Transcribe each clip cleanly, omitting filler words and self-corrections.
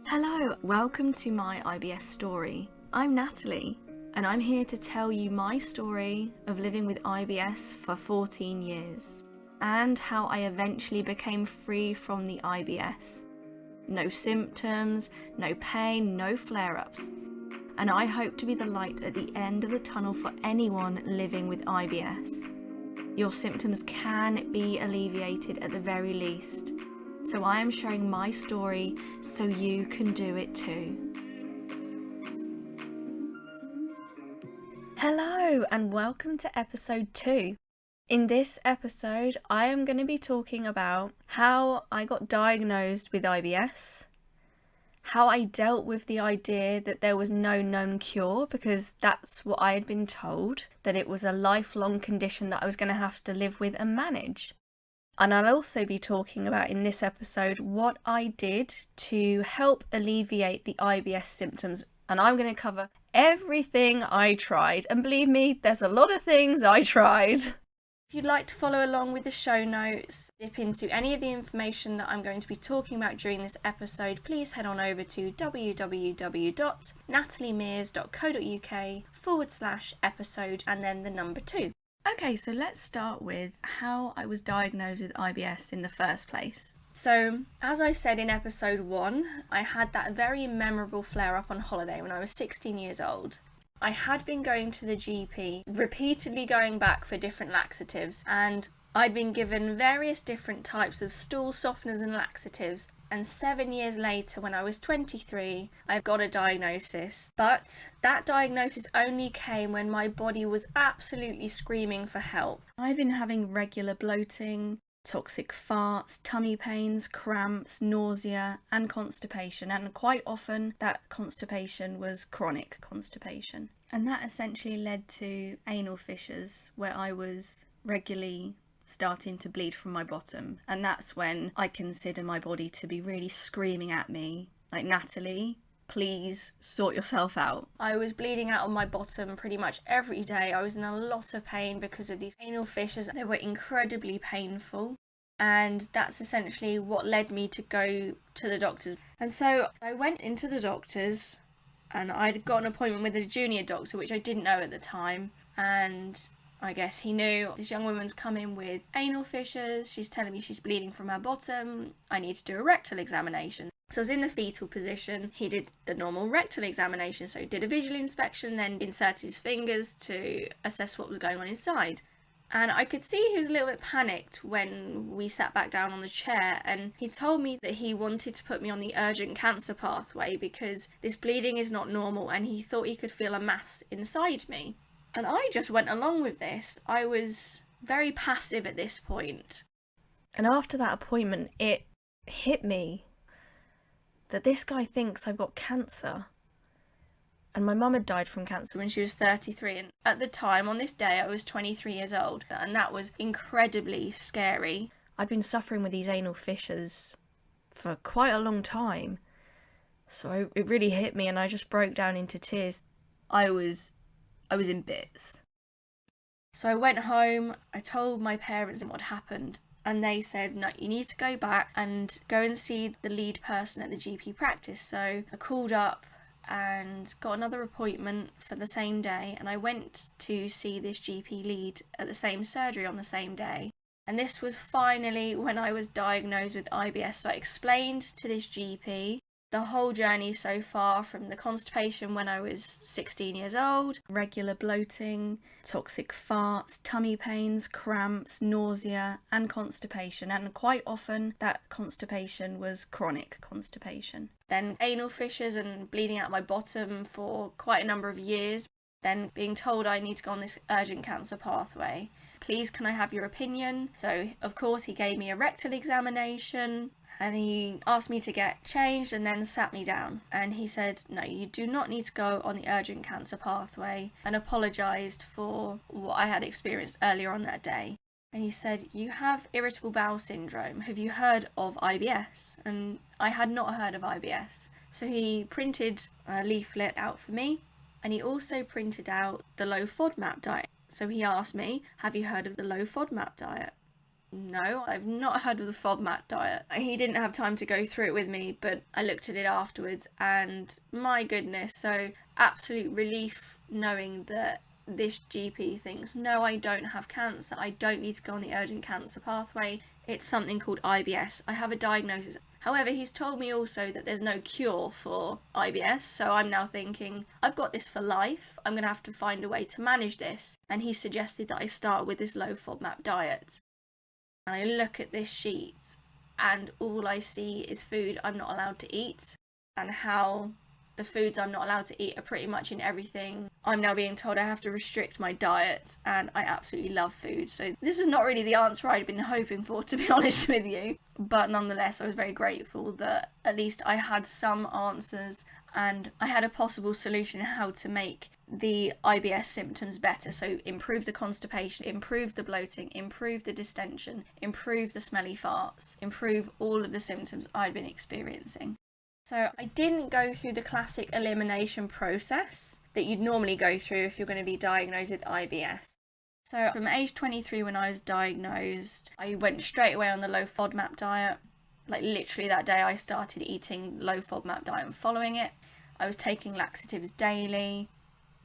Hello, welcome to my IBS story. I'm Natalie, and I'm here to tell you my story of living with IBS for 14 years, and how I eventually became free from the IBS. No symptoms, no pain, no flare-ups, and I hope to be the light at the end of the tunnel for anyone living with IBS. Your symptoms can be alleviated at the very least. So I am sharing my story so you can do it too. Hello and welcome to episode 2. In this episode, I am going to be talking about how I got diagnosed with IBS, how I dealt with the idea that there was no known cure, because that's what I had been told, that it was a lifelong condition that I was going to have to live with and manage. And I'll also be talking about in this episode what I did to help alleviate the IBS symptoms. And I'm going to cover everything I tried. And believe me, there's a lot of things I tried. If you'd like to follow along with the show notes, dip into any of the information that I'm going to be talking about during this episode, please head on over to www.nataliemears.co.uk/episode and then the number 2. Okay, so let's start with how I was diagnosed with IBS in the first place. So, as I said in episode 1, I had that very memorable flare-up on holiday when I was 16 years old. I had been going to the GP, repeatedly going back for different laxatives, and I'd been given various different types of stool softeners and laxatives, and 7 years later, when I was 23, I got a diagnosis. But that diagnosis only came when my body was absolutely screaming for help. I'd been having regular bloating, toxic farts, tummy pains, cramps, nausea, and constipation. And quite often that constipation was chronic constipation. And that essentially led to anal fissures where I was regularly starting to bleed from my bottom. And that's when I consider my body to be really screaming at me, like, Natalie, please sort yourself out. I was bleeding out on my bottom pretty much every day. I was in a lot of pain because of these anal fissures. They were incredibly painful. And that's essentially what led me to go to the doctors. And so I went into the doctors and I'd got an appointment with a junior doctor, which I didn't know at the time. And I guess he knew this young woman's come in with anal fissures. She's telling me she's bleeding from her bottom. I need to do a rectal examination. So I was in the fetal position. He did the normal rectal examination. So he did a visual inspection, then inserted his fingers to assess what was going on inside. And I could see he was a little bit panicked when we sat back down on the chair, and he told me that he wanted to put me on the urgent cancer pathway because this bleeding is not normal, and he thought he could feel a mass inside me. And I just went along with this. I was very passive at this point. And after that appointment, it hit me that this guy thinks I've got cancer. And my mum had died from cancer when she was 33. And at the time, on this day, I was 23 years old. And that was incredibly scary. I'd been suffering with these anal fissures for quite a long time. So it really hit me and I just broke down into tears. I was in bits. So I went home, I told my parents what happened, and they said, no, you need to go back and go and see the lead person at the GP practice. So I called up and got another appointment for the same day, and I went to see this GP lead at the same surgery on the same day. And this was finally when I was diagnosed with IBS. So I explained to this GP the whole journey so far, from the constipation when I was 16 years old, regular bloating, toxic farts, tummy pains, cramps, nausea, and constipation. And quite often that constipation was chronic constipation. Then anal fissures and bleeding out my bottom for quite a number of years. Then being told I need to go on this urgent cancer pathway. Please, can I have your opinion? So, of course, he gave me a rectal examination. And he asked me to get changed and then sat me down. And he said, no, you do not need to go on the urgent cancer pathway, and apologised for what I had experienced earlier on that day. And he said, you have irritable bowel syndrome. Have you heard of IBS? And I had not heard of IBS. So he printed a leaflet out for me. And he also printed out the Low Fodmap Diet. So he asked me, have you heard of the Low Fodmap Diet? no, I've not heard of the FODMAP diet. He didn't have time to go through it with me, but I looked at it afterwards and my goodness, so absolute relief knowing that this GP thinks, no, I don't have cancer. I don't need to go on the urgent cancer pathway. It's something called IBS. I have a diagnosis. However, he's told me also that there's no cure for IBS, so I'm now thinking, I've got this for life, I'm going to have to find a way to manage this. And he suggested that I start with this low FODMAP diet. And I look at this sheet and all I see is food I'm not allowed to eat, and how the foods I'm not allowed to eat are pretty much in everything. I'm now being told I have to restrict my diet, and I absolutely love food. So this was not really the answer I'd been hoping for, to be honest with you. But nonetheless, I was very grateful that at least I had some answers and I had a possible solution how to make the IBS symptoms better. So improve the constipation, improve the bloating, improve the distension, improve the smelly farts, improve all of the symptoms I'd been experiencing. So I didn't go through the classic elimination process that you'd normally go through if you're going to be diagnosed with IBS. So from age 23 when I was diagnosed, I went straight away on the low FODMAP diet. Like literally that day I started eating low FODMAP diet and following it. I was taking laxatives daily,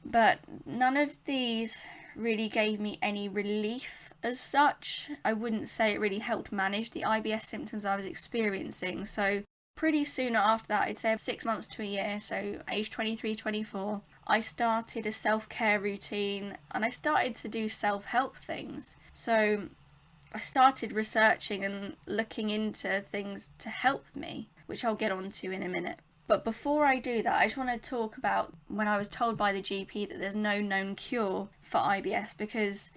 but none of these really gave me any relief as such. I wouldn't say it really helped manage the IBS symptoms I was experiencing. So pretty soon after that, I'd say 6 months to a year, so age 23, 24, I started a self-care routine and I started to do self-help things. So I started researching and looking into things to help me, which I'll get onto in a minute. But before I do that, I just want to talk about when I was told by the GP that there's no known cure for IBS, because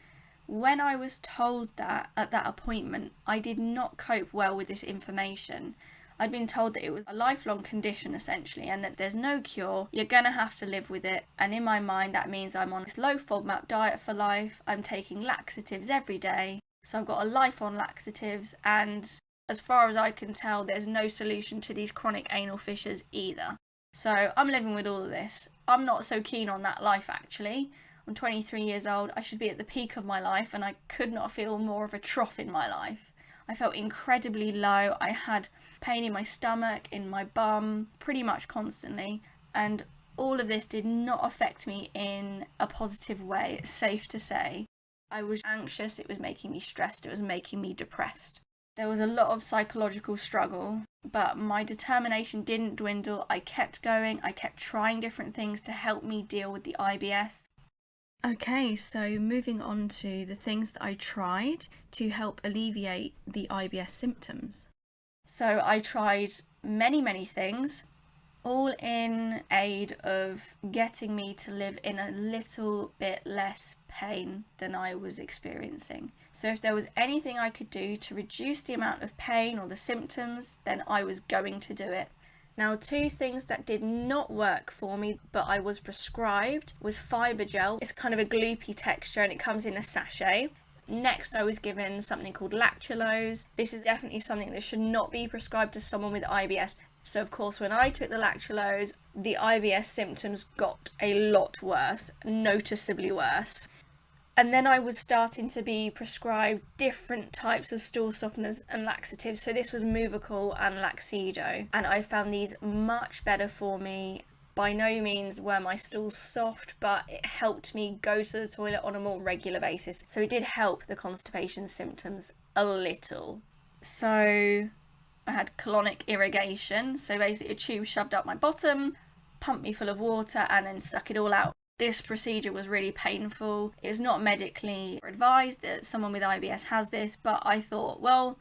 when I was told that at that appointment, I did not cope well with this information. I'd been told that it was a lifelong condition essentially, and that there's no cure, you're gonna have to live with it. And in my mind that means I'm on this low FODMAP diet for life, I'm taking laxatives every day, so I've got a life on laxatives, and as far as I can tell there's no solution to these chronic anal fissures either. So I'm living with all of this. I'm not so keen on that life actually. I'm 23 years old, I should be at the peak of my life, and I could not feel more of a trough in my life. I felt incredibly low. I had pain in my stomach, in my bum, pretty much constantly, and all of this did not affect me in a positive way, it's safe to say. I was anxious, it was making me stressed, it was making me depressed. There was a lot of psychological struggle, but my determination didn't dwindle. I kept going, I kept trying different things to help me deal with the IBS. Okay, so moving on to the things that I tried to help alleviate the IBS symptoms. So I tried many things, all in aid of getting me to live in a little bit less pain than I was experiencing. So if there was anything I could do to reduce the amount of pain or the symptoms, then I was going to do it. Now, 2 things that did not work for me, but I was prescribed, was fibre gel. It's kind of a gloopy texture and it comes in a sachet. Next, I was given something called Lactulose. This is definitely something that should not be prescribed to someone with IBS. So, of course, when I took the Lactulose, the IBS symptoms got a lot worse, noticeably worse. And then I was starting to be prescribed different types of stool softeners and laxatives. So this was Movicol and Laxido. And I found these much better for me. By no means were my stools soft, but it helped me go to the toilet on a more regular basis. So it did help the constipation symptoms a little. So I had colonic irrigation. So basically a tube shoved up my bottom, pumped me full of water, and then suck it all out. This procedure was really painful. It was not medically advised that someone with IBS has this, but I thought, well,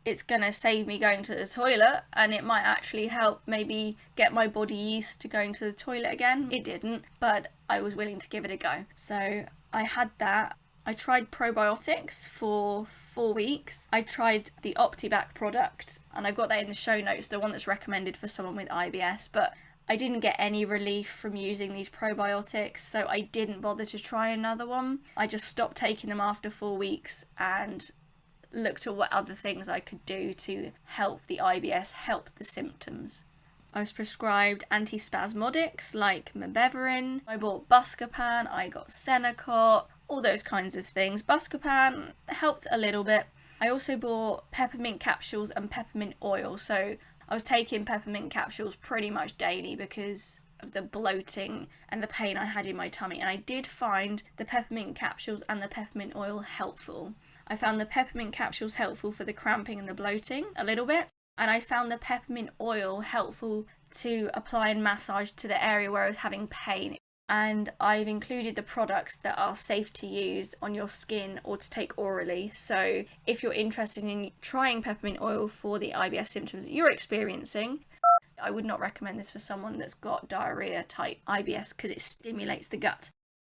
it's going to save me going to the toilet and it might actually help maybe get my body used to going to the toilet again. It didn't, but I was willing to give it a go. So I had that. I tried probiotics for 4 weeks. I tried the OptiBac product, and I've got that in the show notes, the one that's recommended for someone with IBS, but I didn't get any relief from using these probiotics, so I didn't bother to try another one. I just stopped taking them after 4 weeks and looked at what other things I could do to help the IBS, help the symptoms. I was prescribed antispasmodics like Mebeverin. I bought Buscopan, I got Senocot, all those kinds of things. Buscopan helped a little bit. I also bought peppermint capsules and peppermint oil. So I was taking peppermint capsules pretty much daily because of the bloating and the pain I had in my tummy. And I did find the peppermint capsules and the peppermint oil helpful. I found the peppermint capsules helpful for the cramping and the bloating a little bit. And I found the peppermint oil helpful to apply and massage to the area where I was having pain. And I've included the products that are safe to use on your skin or to take orally. So if you're interested in trying peppermint oil for the IBS symptoms that you're experiencing, I would not recommend this for someone that's got diarrhea type IBS because it stimulates the gut.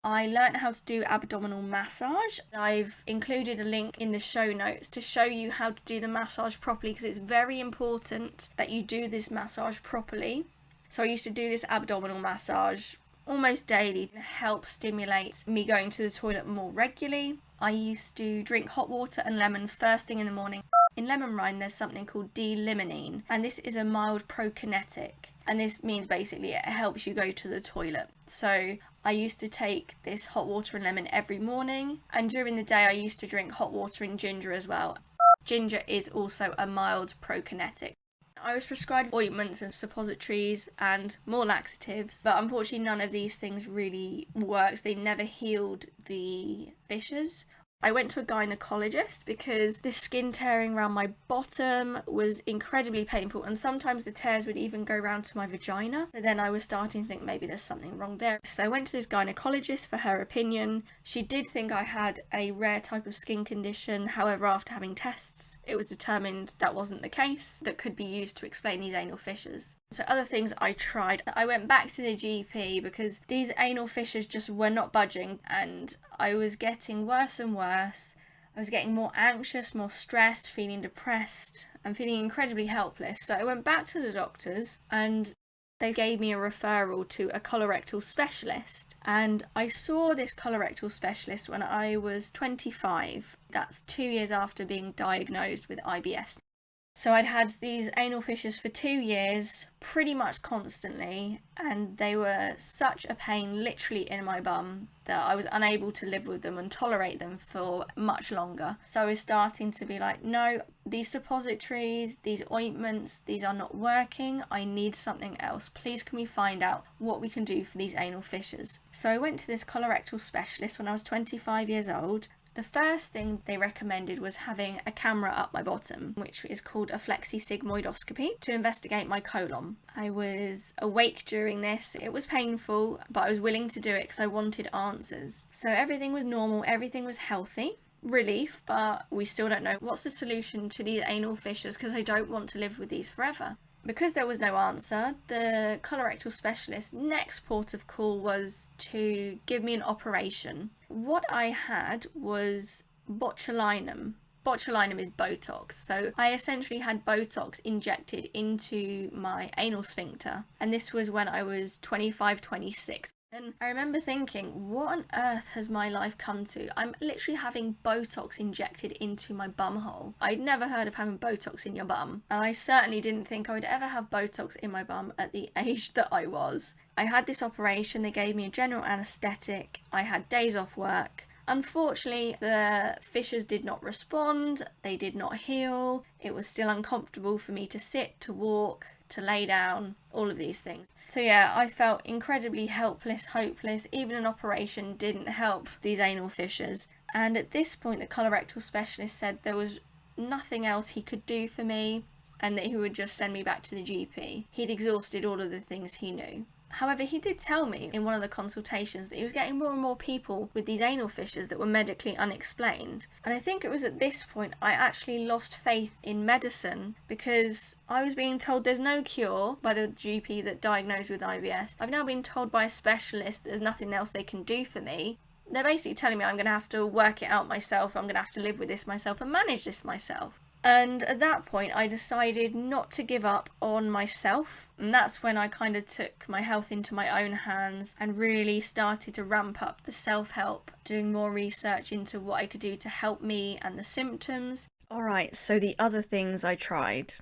I learned how to do abdominal massage. I've included a link in the show notes to show you how to do the massage properly, because it's very important that you do this massage properly. So I used to do this abdominal massage almost daily to help stimulate me going to the toilet more regularly. I used to drink hot water and lemon first thing in the morning. In lemon rind there's something called D-limonene, and this is a mild prokinetic, and this means basically it helps you go to the toilet. So I used to take this hot water and lemon every morning, and during the day I used to drink hot water and ginger as well. Ginger is also a mild prokinetic. I was prescribed ointments and suppositories and more laxatives, but unfortunately none of these things really works. They never healed the fissures. I went to a gynecologist because this skin tearing around my bottom was incredibly painful, and sometimes the tears would even go round to my vagina. So then I was starting to think maybe there's something wrong there. So I went to this gynecologist for her opinion. She did think I had a rare type of skin condition. However, after having tests, it was determined that wasn't the case, that could be used to explain these anal fissures. So other things I tried. I went back to the GP because these anal fissures just were not budging, and I was getting worse and worse. I was getting more anxious, more stressed, feeling depressed, and feeling incredibly helpless. So I went back to the doctors and they gave me a referral to a colorectal specialist. And I saw this colorectal specialist when I was 25. That's 2 years after being diagnosed with IBS. So I'd had these anal fissures for 2 years, pretty much constantly, and they were such a pain literally in my bum that I was unable to live with them and tolerate them for much longer. So I was starting to be like, no, these suppositories, these ointments, these are not working. I need something else. Please can we find out what we can do for these anal fissures? So I went to this colorectal specialist when I was 25 years old. The first thing they recommended was having a camera up my bottom, which is called a flexisigmoidoscopy, to investigate my colon. I was awake during this. It was painful, but I was willing to do it because I wanted answers. So everything was normal, everything was healthy. Relief, but we still don't know what's the solution to these anal fissures because I don't want to live with these forever. Because there was no answer, the colorectal specialist's next port of call was to give me an operation. What I had was botulinum. Botulinum is Botox. So I essentially had Botox injected into my anal sphincter. And this was when I was 25, 26. And I remember thinking, what on earth has my life come to? I'm literally having Botox injected into my bum hole. I'd never heard of having Botox in your bum. And I certainly didn't think I would ever have Botox in my bum at the age that I was. I had this operation, they gave me a general anaesthetic, I had days off work. Unfortunately, the fissures did not respond, they did not heal. It was still uncomfortable for me to sit, to walk, to lay down, all of these things. So yeah, I felt incredibly helpless, hopeless. Even an operation didn't help these anal fissures. And at this point, the colorectal specialist said there was nothing else he could do for me and that he would just send me back to the GP. He'd exhausted all of the things he knew. However, he did tell me in one of the consultations that he was getting more and more people with these anal fissures that were medically unexplained. And I think it was at this point I actually lost faith in medicine because I was being told there's no cure by the GP that diagnosed with IBS. I've now been told by a specialist there's nothing else they can do for me. They're basically telling me I'm going to have to work it out myself, I'm going to have to live with this myself and manage this myself. And at that point, I decided not to give up on myself. And that's when I kind of took my health into my own hands and really started to ramp up the self-help, doing more research into what I could do to help me and the symptoms. Alright, so the other things I tried.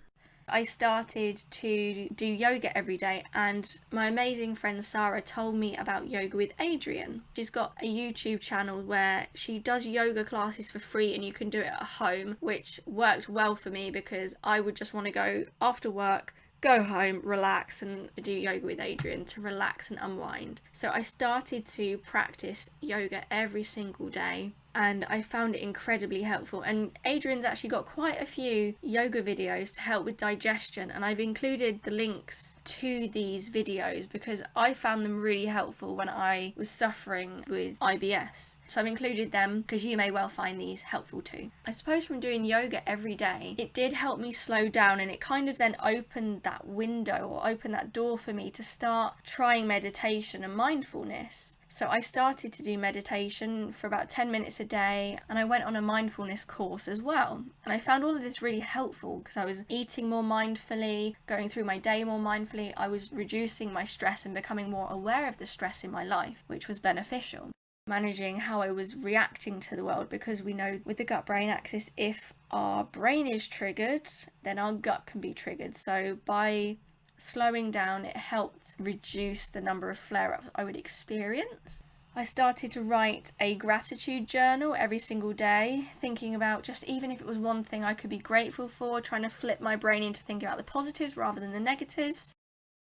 I started to do yoga every day, and my amazing friend Sarah told me about Yoga with Adriene. She's got a YouTube channel where she does yoga classes for free and you can do it at home, which worked well for me because I would just want to go after work, go home, relax, and do Yoga with Adriene to relax and unwind. So I started to practice yoga every single day, and I found it incredibly helpful. And Adriene's actually got quite a few yoga videos to help with digestion, and I've included the links to these videos because I found them really helpful when I was suffering with IBS. So I've included them because you may well find these helpful too. I suppose from doing yoga every day, it did help me slow down, and it kind of then opened that window or opened that door for me to start trying meditation and mindfulness. So I started to do meditation for about 10 minutes a day, and I went on a mindfulness course as well. And I found all of this really helpful because I was eating more mindfully, going through my day more mindfully. I was reducing my stress and becoming more aware of the stress in my life, which was beneficial. Managing how I was reacting to the world, because we know with the gut-brain axis, if our brain is triggered, then our gut can be triggered. So by slowing down, it helped reduce the number of flare-ups I would experience. I started to write a gratitude journal every single day, thinking about just even if it was one thing I could be grateful for, trying to flip my brain into thinking about the positives rather than the negatives.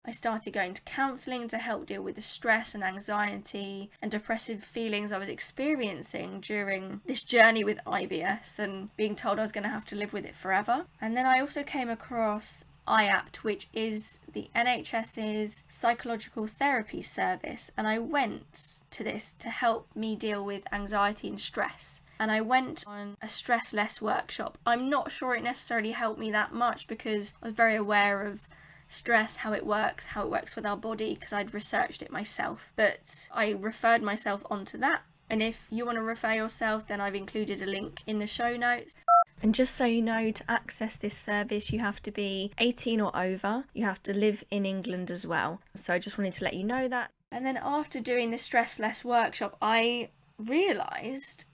I started going to counselling to help deal with the stress and anxiety and depressive feelings I was experiencing during this journey with IBS and being told I was going to have to live with it forever. And then I also came across IAPT, which is the NHS's psychological therapy service, and I went to this to help me deal with anxiety and stress. And I went on a stress less workshop. I'm not sure it necessarily helped me that much because I was very aware of stress, how it works with our body, because I'd researched it myself, but I referred myself onto that. And if you want to refer yourself, then I've included a link in the show notes. And just so you know, to access this service, you have to be 18 or over. You have to live in England as well. So I just wanted to let you know that. And then after doing the Stress Less workshop, I realised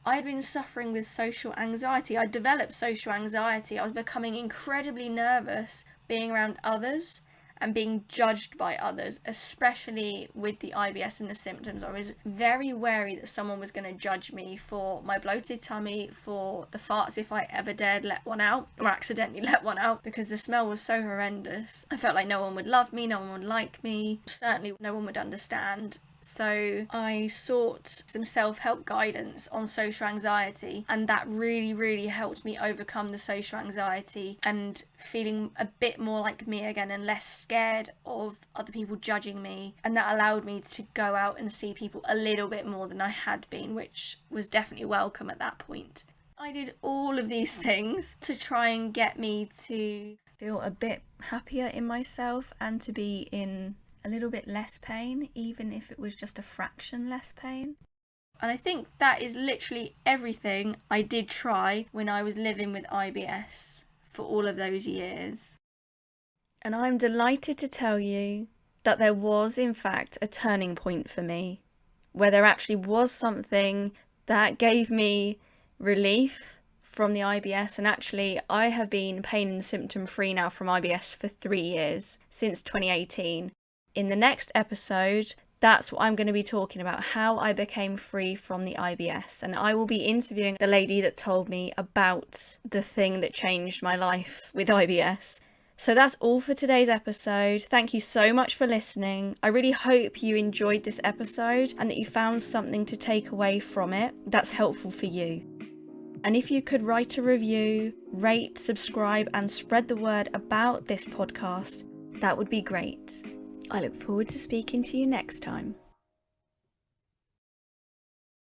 I'd been suffering with social anxiety. I'd developed social anxiety. I was becoming incredibly nervous being around others and being judged by others, especially with the IBS and the symptoms. I was very wary that someone was going to judge me for my bloated tummy, for the farts if I ever dared let one out or accidentally let one out, because the smell was so horrendous. I felt like no one would love me, no one would like me, certainly no one would understand. So I sought some self-help guidance on social anxiety, and that really helped me overcome the social anxiety and feeling a bit more like me again and less scared of other people judging me. And that allowed me to go out and see people a little bit more than I had been, which was definitely welcome at that point. I did all of these things to try and get me to feel a bit happier in myself and to be in a little bit less pain, even if it was just a fraction less pain. And I think that is literally everything I did try when I was living with IBS for all of those years. And I'm delighted to tell you that there was in fact a turning point for me, where there actually was something that gave me relief from the IBS. And actually I have been pain and symptom free now from IBS for 3 years, since 2018. In the next episode, that's what I'm going to be talking about, how I became free from the IBS. And I will be interviewing the lady that told me about the thing that changed my life with IBS. So that's all for today's episode. Thank you so much for listening. I really hope you enjoyed this episode and that you found something to take away from it that's helpful for you. And if you could write a review, rate, subscribe, and spread the word about this podcast, that would be great. I look forward to speaking to you next time.